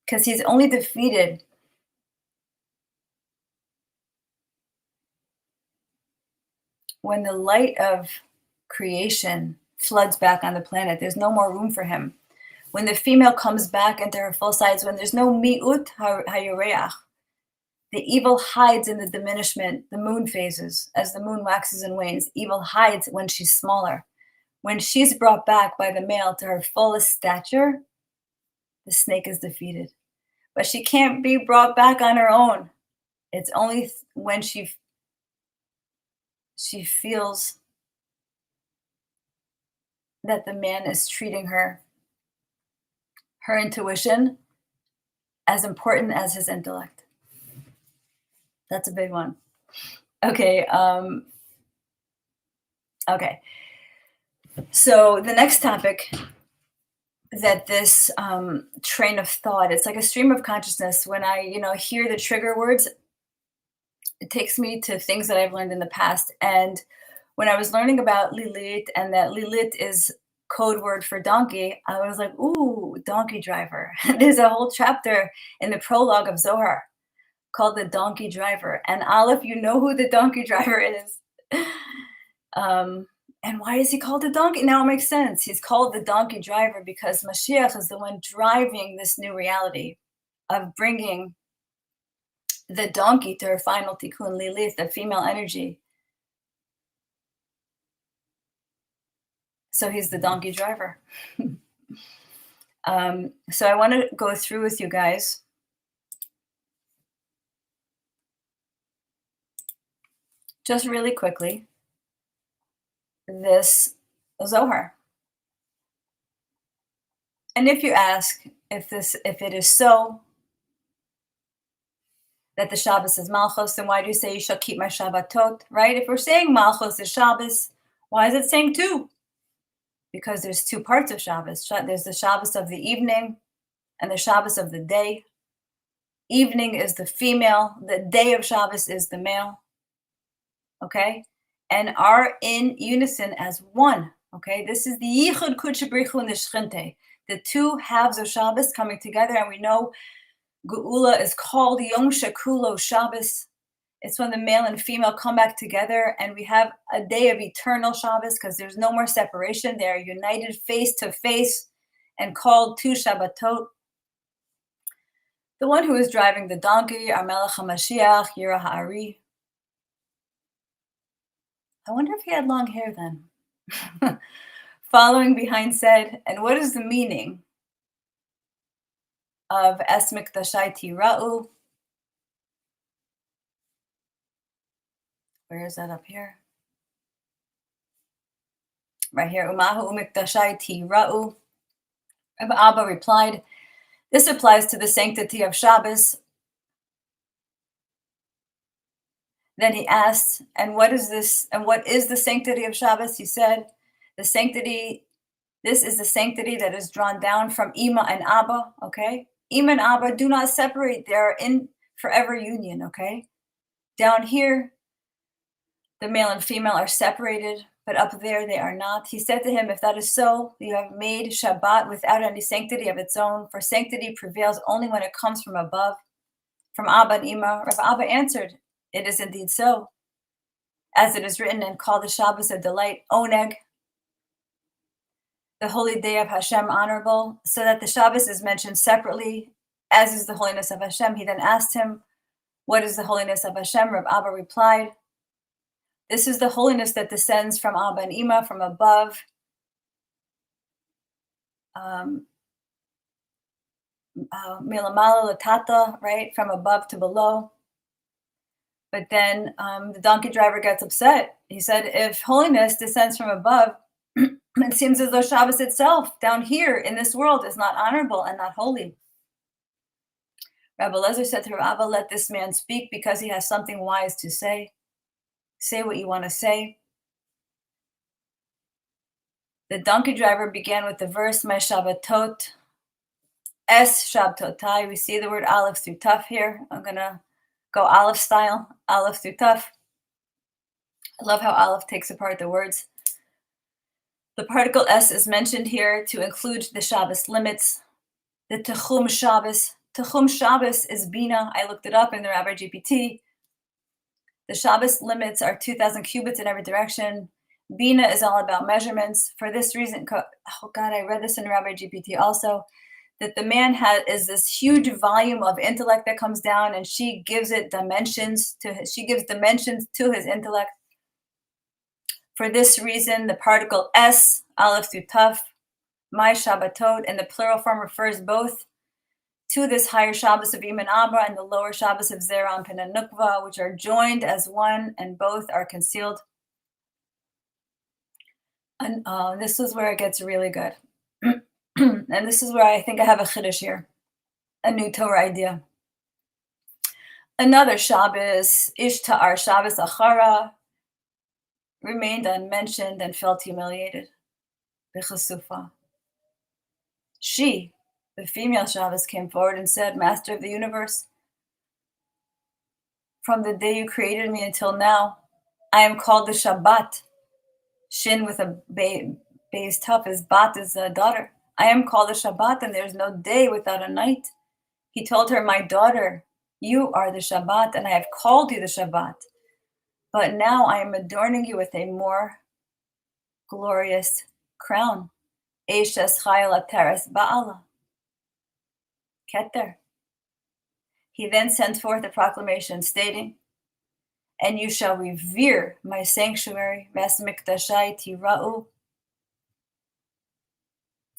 Because he's only defeated when the light of creation floods back on the planet. There's no more room for him. When the female comes back into her full size, when there's no mi'ut hayoreach, the evil hides in the diminishment, the moon phases. As the moon waxes and wanes, evil hides when she's smaller. When she's brought back by the male to her fullest stature, the snake is defeated. But she can't be brought back on her own. It's only when she feels that the man is treating her intuition as important as his intellect. That's a big one. Okay. Okay. So the next topic that this train of thought, it's like a stream of consciousness. When I, hear the trigger words, it takes me to things that I've learned in the past. And when I was learning about Lilith and that Lilith is code word for donkey, I was like, ooh, donkey driver. There's a whole chapter in the prologue of Zohar called the donkey driver. And Aleph, you know who the donkey driver is. And why is he called the donkey? Now it makes sense. He's called the donkey driver because Mashiach is the one driving this new reality of bringing the donkey to her final tikkun, Lilith, the female energy. So he's the donkey driver. So I want to go through with you guys just really quickly this Zohar. And if you ask if it is so that the Shabbos is Malchus, then why do you say you shall keep my Shabbatot, right? If we're saying Malchus is Shabbos, why is it saying two? Because there's two parts of Shabbos. There's the Shabbos of the evening and the Shabbos of the day. Evening is the female. The day of Shabbos is the male. Okay? And are in unison as one. Okay? This is the Yichud Kudsha Brichu and the Shchinte. The two halves of Shabbos coming together. And we know Geula is called Yom Shekulo Shabbos. It's when the male and female come back together and we have a day of eternal Shabbos because there's no more separation. They are united face to face and called two Shabbatot. The one who is driving the donkey, our Melech HaMashiach, Yira Ha'ari. I wonder if he had long hair then. Following behind said, and what is the meaning of Es Mikdashai Tira'u? Where is that up here? Right here. Umahu Mikdashai Tira'u. Rabbi Abba replied, this applies to the sanctity of Shabbos. Then he asked, and what is this? And what is the sanctity of Shabbos? He said, this is the sanctity that is drawn down from Ima and Abba, okay? Ima and Abba do not separate. They are in forever union, okay? Down here, the male and female are separated, but up there they are not. He said to him, if that is so, you have made Shabbat without any sanctity of its own, for sanctity prevails only when it comes from above, from Abba and Ima. Rabbi Abba answered, it is indeed so. As it is written, and call the Shabbos a delight, oneg, the holy day of Hashem honorable, so that the Shabbos is mentioned separately, as is the holiness of Hashem. He then asked him, what is the holiness of Hashem? Rabbi Abba replied, this is the holiness that descends from Abba and Ima, from above. Milamala latata, right? From above to below. But then the donkey driver gets upset. He said, if holiness descends from above, it seems as though Shabbos itself, down here in this world, is not honorable and not holy. Rabbi Lezer said to Rabbi Abba, let this man speak because he has something wise to say. Say what you want to say. The donkey driver began with the verse, My Shabbatot, Es Shabtotai. We see the word Aleph through Tuf here. I'm going to go Aleph style, Aleph through Tuf. I love how Aleph takes apart the words. The particle S is mentioned here to include the Shabbos limits. The Techum Shabbos. Techum Shabbos is Bina. I looked it up in the Rabbi GPT. The Shabbos limits are 2,000 cubits in every direction. Bina is all about measurements. For this reason, oh God, I read this in Rabbi GPT also, that the man is this huge volume of intellect that comes down, and she gives dimensions to his intellect. For this reason, the particle S, Aleph through Tuf, my Shabbatot, and the plural form refers both to this higher Shabbos of Iman Abra and the lower Shabbos of Zera and Pina Nukva, which are joined as one, and both are concealed. And this is where it gets really good. And this is where I think I have a chiddush here, a new Torah idea. Another Shabbos, Ishtar Shabbos Achara, remained unmentioned and felt humiliated. B'chasufa. She, the female Shabbos, came forward and said, Master of the universe, from the day you created me until now, I am called the Shabbat. Shin with a base tough is Bat is a daughter. I am called the Shabbat, and there's no day without a night. He told her, my daughter, you are the Shabbat, and I have called you the Shabbat. But now I am adorning you with a more glorious crown. Eishes Chayil Ateres Ba'ala. Keter. He then sent forth a proclamation stating, and you shall revere my sanctuary, Mas Mikdashai Tira'u.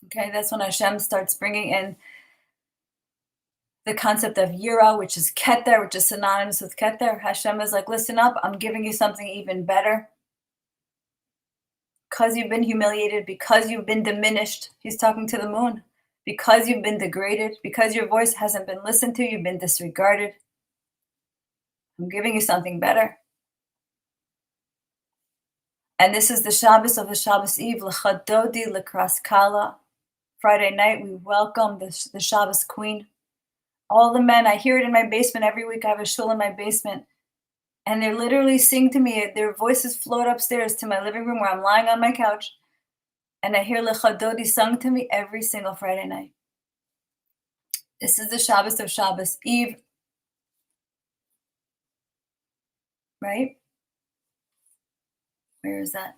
Okay, that's when Hashem starts bringing in the concept of Yira, which is Keter, which is synonymous with Keter. Hashem is like, listen up, I'm giving you something even better. Because you've been humiliated, because you've been diminished, he's talking to the moon. Because you've been degraded, because your voice hasn't been listened to, you've been disregarded. I'm giving you something better. And this is the Shabbos of the Shabbos Eve, L'chadodi L'kras Kala. Friday night, we welcome the Shabbos Queen. All the men, I hear it in my basement every week. I have a shul in my basement. And they literally sing to me. Their voices float upstairs to my living room where I'm lying on my couch. And I hear L'chadodi sung to me every single Friday night. This is the Shabbos of Shabbos Eve. Right? Where is that?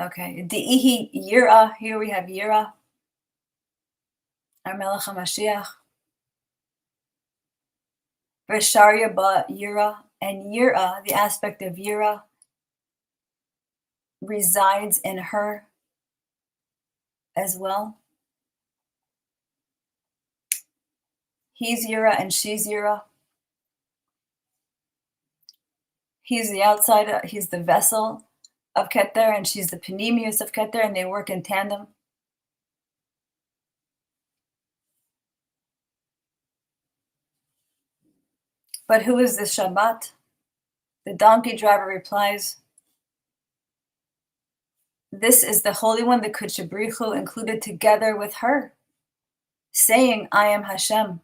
Okay. Di'ihi Yira. Here we have Yira. Our Melech HaMashiach. Vesharya ba Yira. And Yira, the aspect of Yira, resides in her as well. He's Yira and she's Yira. He's the outside, he's the vessel of Keter, and she's the panemius of Keter, and they work in tandem. But who is this Shabbat? The donkey driver replies, this is the Holy One, the Kudshabrichu, included together with her, saying, I am Hashem.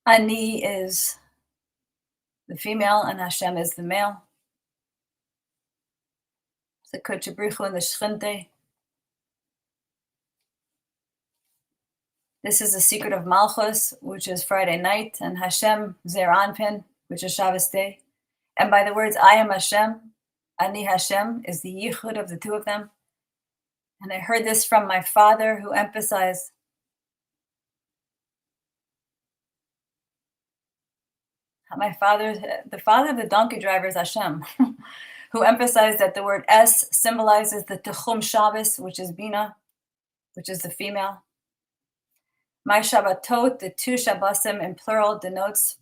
Ani is the female, and Hashem is the male. The Kudshabrichu and the Shchinte. This is the secret of Malchus, which is Friday night, and Hashem Zeranpin, which is Shabbos day. And by the words, I am Hashem, Ani Hashem, is the yichud of the two of them. And I heard this from my father, who emphasized the father of the donkey driver is Hashem, who emphasized that the word Es symbolizes the Techum Shabbos, which is Bina, which is the female. My Shabbatot, the two Shabbosim in plural, denotes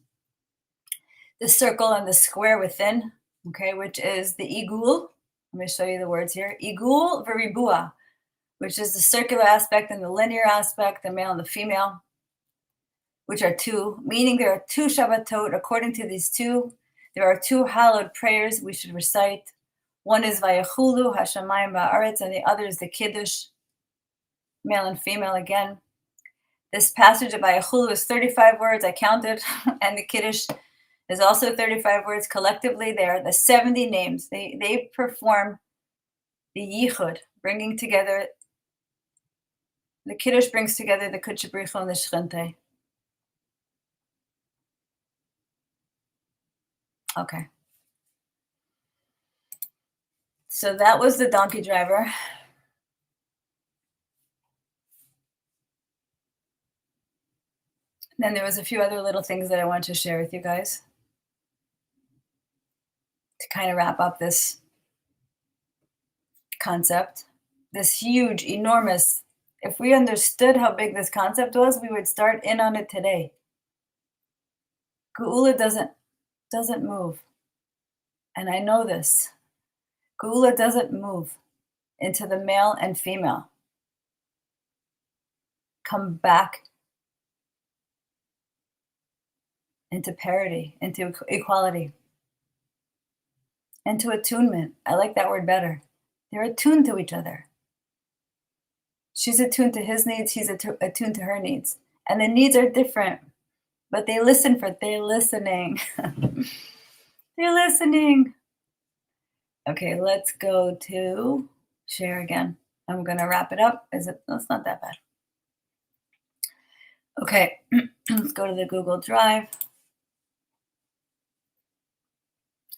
the circle and the square within, okay, which is the Igul. Let me show you the words here. Igul Veribua, which is the circular aspect and the linear aspect, the male and the female, which are two, meaning there are two Shabbatot according to these two There are two hallowed prayers we should recite. One is Vayachulu Hashemayim Ba'aretz, and the other is the Kiddush, male and female again. This passage of Vayachulu is 35 words. I counted, and the Kiddush is also 35 words. Collectively, they are the 70 names. They perform the Yichud, bringing together. The Kiddush brings together the Kudsha B'richa and the Shchinte. Okay. So that was the donkey driver. Then there was a few other little things that I wanted to share with you guys to kind of wrap up this concept. This huge, enormous, if we understood how big this concept was, we would start in on it today. Geula doesn't move. And I know this. Geula doesn't move into the male and female. Come back into parity, into equality, into attunement. I like that word better. They're attuned to each other. She's attuned to his needs, he's attuned to her needs. And the needs are different, but they're listening. They're listening. Okay, let's go to share again. I'm gonna wrap it up. That's not that bad. Okay, let's go to the Google Drive.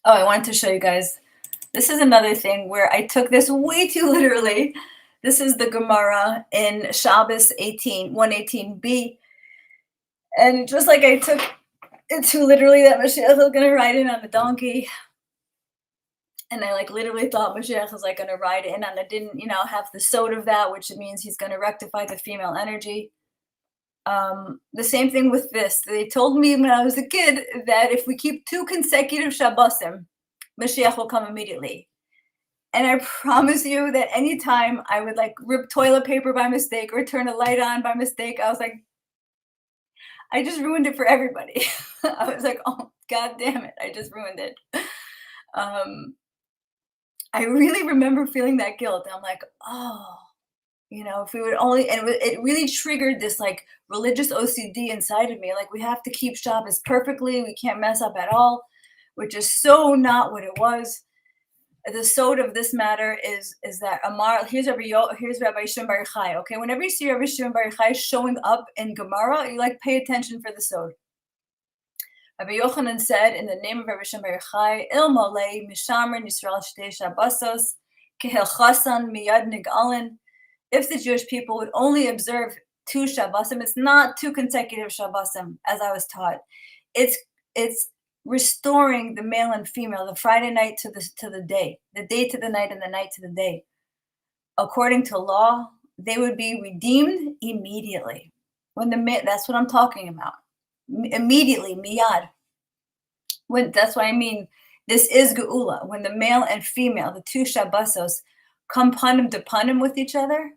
Oh, I wanted to show you guys. This is another thing where I took this way too literally. This is the Gemara in Shabbos 118b. And just like I took it too literally that Mashiach was going to ride in on the donkey. And I literally thought Mashiach was going to ride in and I didn't, have the sod of that, which means he's going to rectify the female energy. The same thing with this. They told me when I was a kid that if we keep 2 consecutive Shabbosim, Mashiach will come immediately. And I promise you that anytime I would rip toilet paper by mistake or turn a light on by mistake, I was like, I just ruined it for everybody. I was like, oh, God damn it. I just ruined it. I really remember feeling that guilt. I'm like, oh, if we would only, and it really triggered this religious OCD inside of me. We have to keep Shabbos perfectly. We can't mess up at all, which is so not what it was. The sod of this matter is that Amar, here's Rabbi Shimon Bar Yochai. Okay, whenever you see Rabbi Shimon Bar Yochai showing up in Gemara, you pay attention for the sod. Rabbi Yochanan said in the name of Rabbi Shimon Bar Yochai, Il Molei Mishamrin Yisrael Shtei Shabbosos Kehilchasan Miyad Nigalin. If the Jewish people would only observe 2 Shabbosim, it's not 2 consecutive Shabbosim, as I was taught. It's restoring the male and female, the Friday night to the day to the night, and the night to the day. According to law, they would be redeemed immediately. That's what I'm talking about. Immediately, miyad. That's what I mean. This is geula. When the male and female, the 2 Shabbosos, come panim to panim with each other,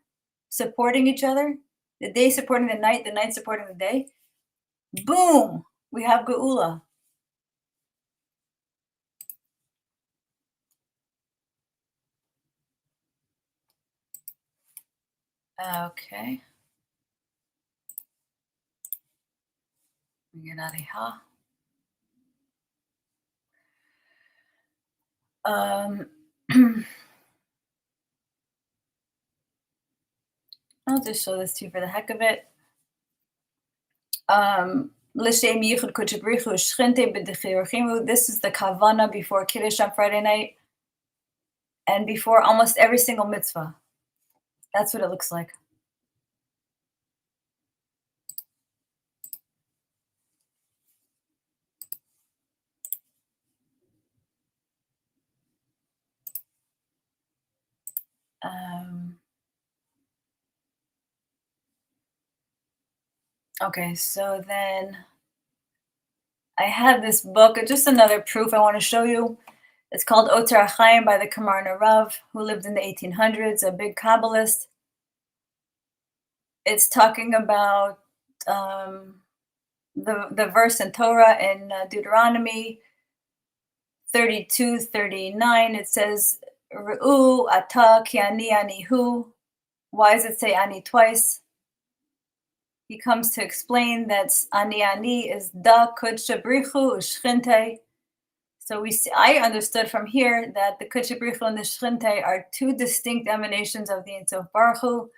supporting each other, the day supporting the night supporting the day, boom, we have geula. Okay. Get out of here. I'll just show this to you for the heck of it. This is the kavana before Kiddush on Friday night and before almost every single mitzvah. That's what it looks like. Okay, so then I had this book, just another proof I want to show you. It's called Oter HaChaim by the Kamarna Rav, who lived in the 1800s, a big Kabbalist. It's talking about the verse in Torah in Deuteronomy 32, 39, it says, Ru'u ata ki ani anihu. Why does it say ani twice? He comes to explain that ani is da kudshabrichu ushchinte. So I understood from here that the kudshabrichu and the shchinte are two distinct emanations of the Ein Sof Baruch Hu,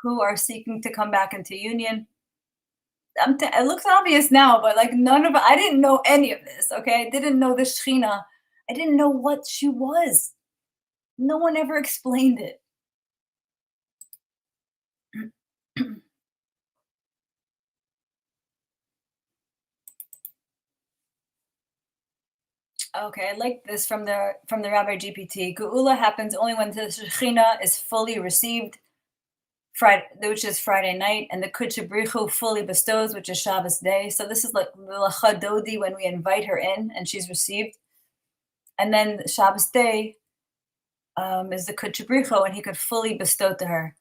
who are seeking to come back into union. It looks obvious now, but like I didn't know any of this. Okay, I didn't know the Shechina. I didn't know what she was. No one ever explained it. Okay, I like this from the Rabbi GPT. Geula happens only when the Shechina is fully received, Friday, which is Friday night, and the Kutchabrichu fully bestows, which is Shabbos day. So this is like the Lacha Dodi when we invite her in and she's received, and then Shabbos day is the Kutchabrichu, and he could fully bestow to her,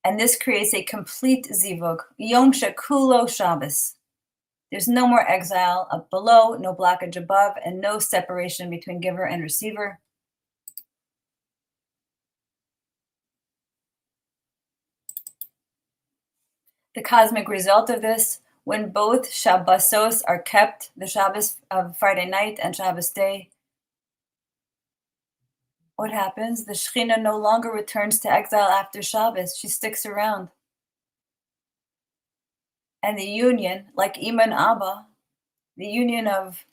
and this creates a complete zivug. Yom Shekulo Shabbos. There's no more exile up below, no blockage above, and no separation between giver and receiver. The cosmic result of this, when both Shabbosos are kept, the Shabbos of Friday night and Shabbos day, what happens? The Shekhinah no longer returns to exile after Shabbos. She sticks around. And the union, like Ima and Abba, the union of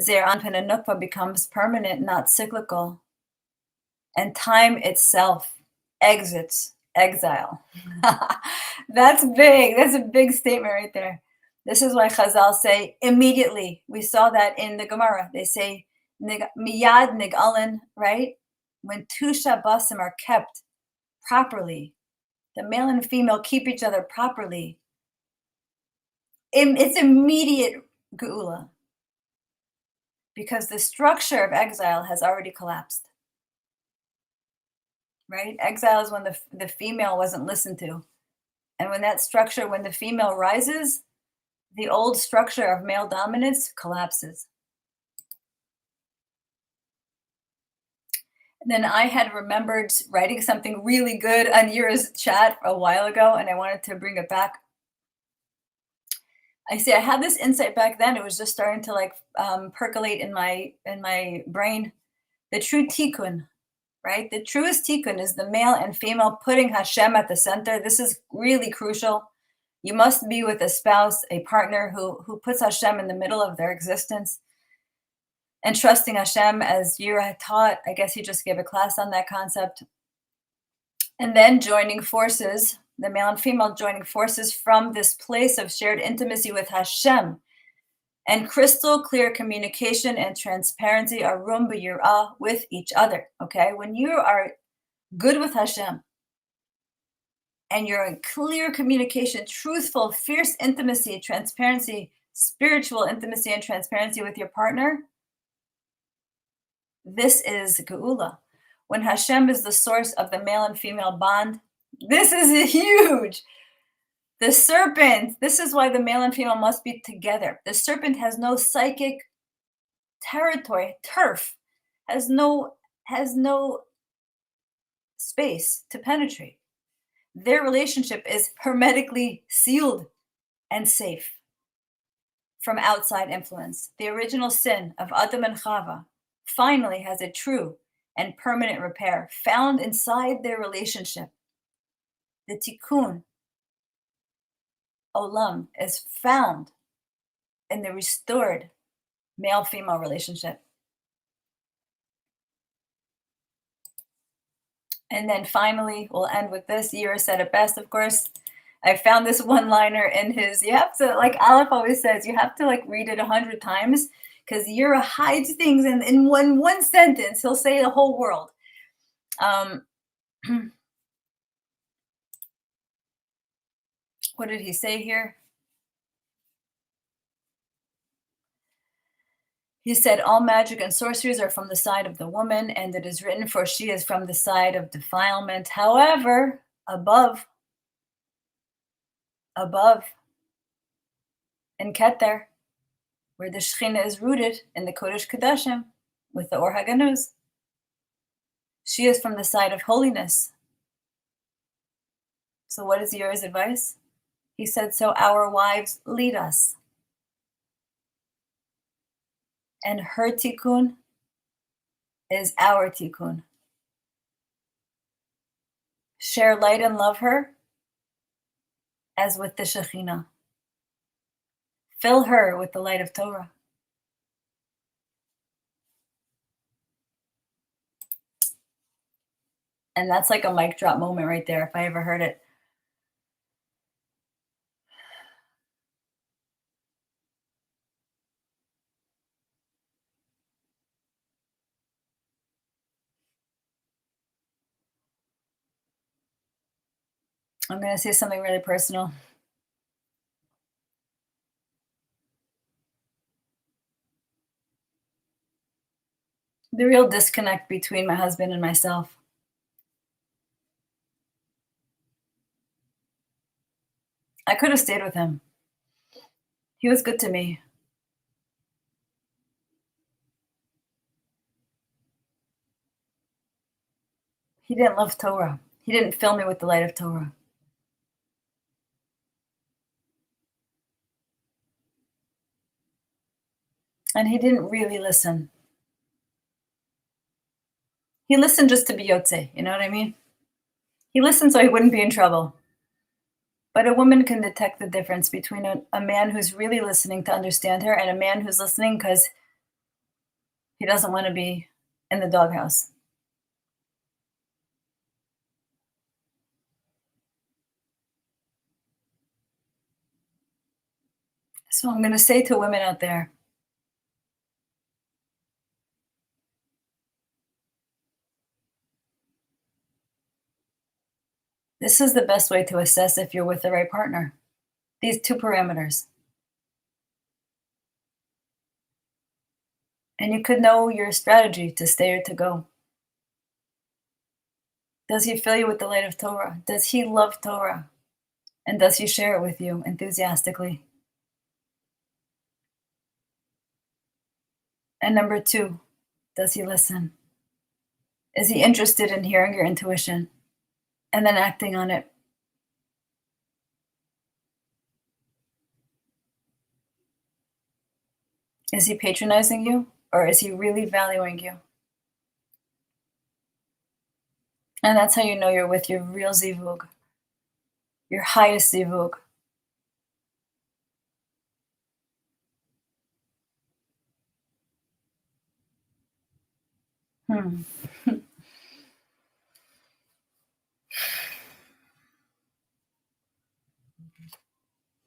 Zeir Anpin and Nukva becomes permanent, not cyclical. And time itself exits exile. That's big. That's a big statement right there. This is why Chazal say immediately. We saw that in the Gemara. They say miyad nig'alin, right? When two Shabbosim are kept properly, the male and female keep each other properly. It's immediate geula because the structure of exile has already collapsed. Right? Exile is when the female wasn't listened to. And when that structure, when the female rises, the old structure of male dominance collapses. And then I had remembered writing something really good on Yira's chat a while ago, and I wanted to bring it back. I had this insight back then. It was just starting to like percolate in my brain. The true tikkun, right? The truest tikkun is the male and female putting Hashem at the center. This is really crucial. You must be with a spouse, a partner who puts Hashem in the middle of their existence and trusting Hashem, as Yira taught. I guess he just gave a class on that concept. And then joining forces, the male and female joining forces from this place of shared intimacy with Hashem and crystal clear communication and transparency, arum b'yirah, with each other, okay? When you are good with Hashem and you're in clear communication, truthful, fierce intimacy, transparency, spiritual intimacy and transparency with your partner, this is geula. When Hashem is the source of the male and female bond, this is huge. The serpent, this is why the male and female must be together. The serpent has no psychic territory, turf, has no space to penetrate. Their relationship is hermetically sealed and safe from outside influence. The original sin of Adam and Chava finally has a true and permanent repair found inside their relationship. The tikkun olam is found in the restored male-female relationship. And then finally, we'll end with this. Yira said it best, of course. I found this one-liner in his, you have to, like Aleph always says, you have to like read it 100 times because Yira hides things in one sentence. He'll say the whole world. What did he say here? He said, all magic and sorceries are from the side of the woman, and it is written, for she is from the side of defilement. However, above, in Keter, where the Shekhinah is rooted in the Kodesh Kodashim with the Or HaGanuz. She is from the side of holiness. So what is Yuri's advice? He said, so our wives lead us. And her tikkun is our tikkun. Share light and love her as with the Shekhinah. Fill her with the light of Torah. And that's like a mic drop moment right there, if I ever heard it. I'm going to say something really personal. The real disconnect between my husband and myself. I could have stayed with him. He was good to me. He didn't love Torah. He didn't fill me with the light of Torah. And he didn't really listen. He listened just to be yotze, you know what I mean? He listened so he wouldn't be in trouble. But a woman can detect the difference between a man who's really listening to understand her and a man who's listening because he doesn't want to be in the doghouse. So I'm going to say to women out there, this is the best way to assess if you're with the right partner. These two parameters. And you could know your strategy to stay or to go. Does he fill you with the light of Torah? Does he love Torah? And does he share it with you enthusiastically? And number two, does he listen? Is he interested in hearing your intuition and then acting on it? Is he patronizing you or is he really valuing you? And that's how you know you're with your real zivug, your highest zivug.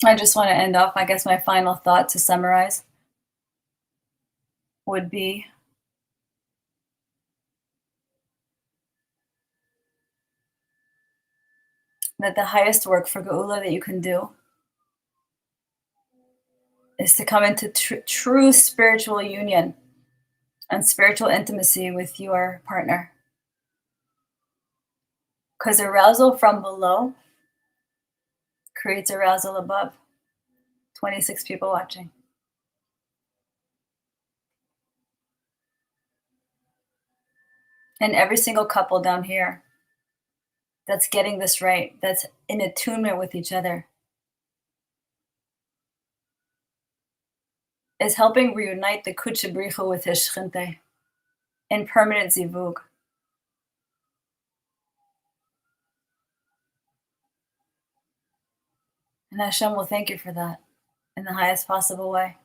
I just want to end off, I guess my final thought to summarize would be that the highest work for Geula that you can do is to come into true spiritual union and spiritual intimacy with your partner. Because arousal from below creates arousal above. 26 people watching. And every single couple down here that's getting this right, that's in attunement with each other, is helping reunite the Kutchabrichu with his Shchinte in permanent zivug. And Hashem will thank you for that in the highest possible way.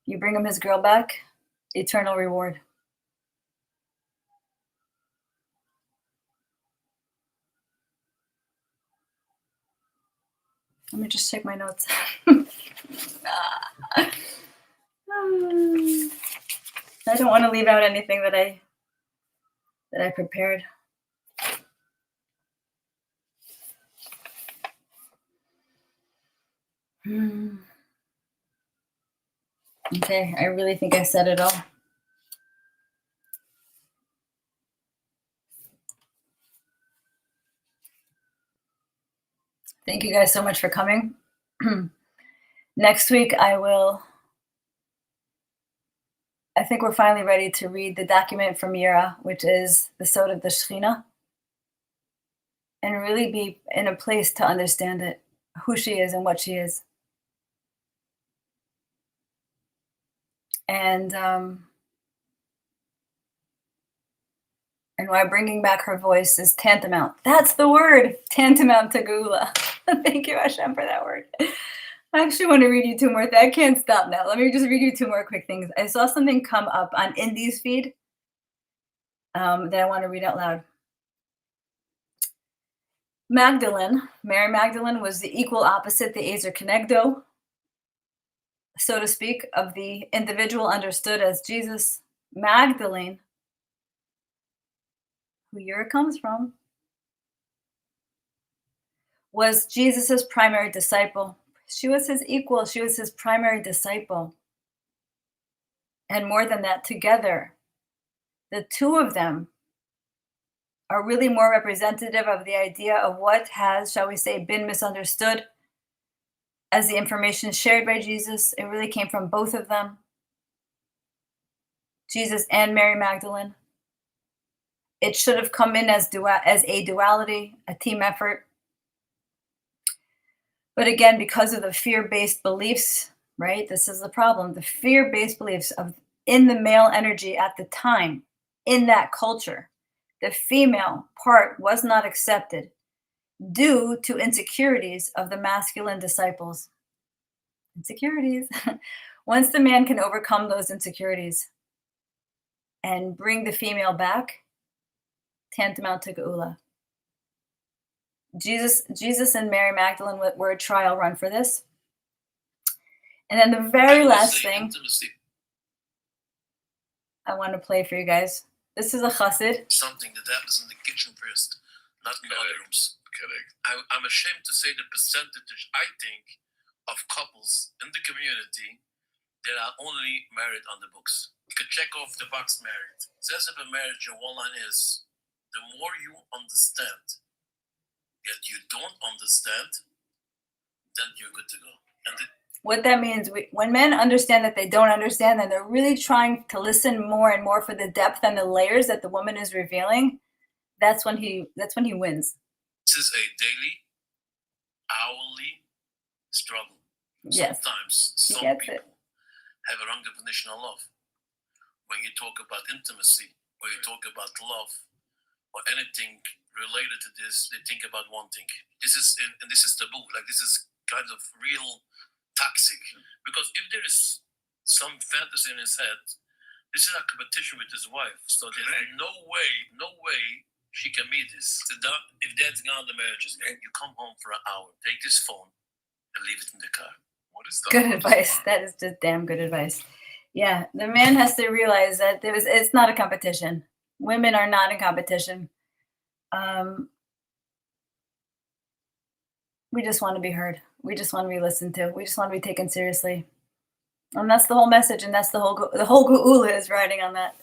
You bring him his girl back, eternal reward. Let me just check my notes. I don't want to leave out anything that I prepared. Okay, I really think I said it all. Thank you guys so much for coming. Next week, I will I think we're finally ready to read the document from Yira, which is the Sod of the Shekhinah, and really be in a place to understand it, who she is and what she is. And and why bringing back her voice is tantamount. That's the word, tantamount to Geula. Thank you, Hashem, for that word. I actually want to read you two more things. I can't stop now. Let me just read you two more quick things. I saw something come up on Indy's feed that I want to read out loud. Magdalene, Mary Magdalene, was the equal opposite, the Ezer Kenegdo, so to speak, of the individual understood as Jesus. Magdalene, who Yira comes from, was Jesus's primary disciple. She was his equal. She was his primary disciple. And more than that, together, the two of them are really more representative of the idea of what has, shall we say, been misunderstood as the information shared by Jesus. It really came from both of them, Jesus and Mary Magdalene. It should have come in as a duality, a team effort. But again, because of the fear-based beliefs, right? This is the problem. The fear-based beliefs of in the male energy at the time, in that culture, the female part was not accepted due to insecurities of the masculine disciples. Insecurities. Once the man can overcome those insecurities and bring the female back, tantamount to Geula. Jesus and Mary Magdalene were a trial run for this. And then the very last thing I want to play for you guys. This is a chassid. Something that happens in the kitchen first, not in the other rooms. Correct. I'm ashamed to say the percentage, I think, of couples in the community that are only married on the books. You could check off the box married. It says if a marriage, your one line is, the more you understand, yet you don't understand, then you're good to go. And what that means, when men understand that they don't understand, then they're really trying to listen more and more for the depth and the layers that the woman is revealing. That's when he wins. This is a daily, hourly struggle. Yes. Sometimes some people have a wrong definition of love. When you talk about intimacy, or you talk about love, or anything related to this, they think about one thing. This is taboo. Like, this is kind of real toxic. Because if there is some fantasy in his head, this is a competition with his wife. So there's no way she can meet this. So if that's gone, the marriage is gone. You come home for an hour, take this phone, and leave it in the car. What is that? Good advice. That is just damn good advice. Yeah, the man has to realize that it's not a competition. Women are not in competition. We just want to be heard. We just want to be listened to. We just want to be taken seriously. And that's the whole message, and that's the whole Geula is riding on that.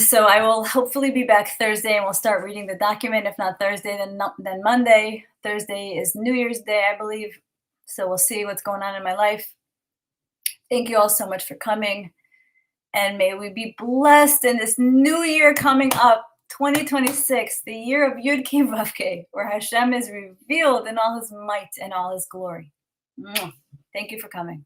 So I will hopefully be back Thursday, and we'll start reading the document. If not Thursday, then Monday. Thursday is New Year's Day, I believe. So we'll see what's going on in my life. Thank you all so much for coming. And may we be blessed in this new year coming up, 2026, the year of Yud Kei Vav Kei, where Hashem is revealed in all his might and all his glory. Thank you for coming.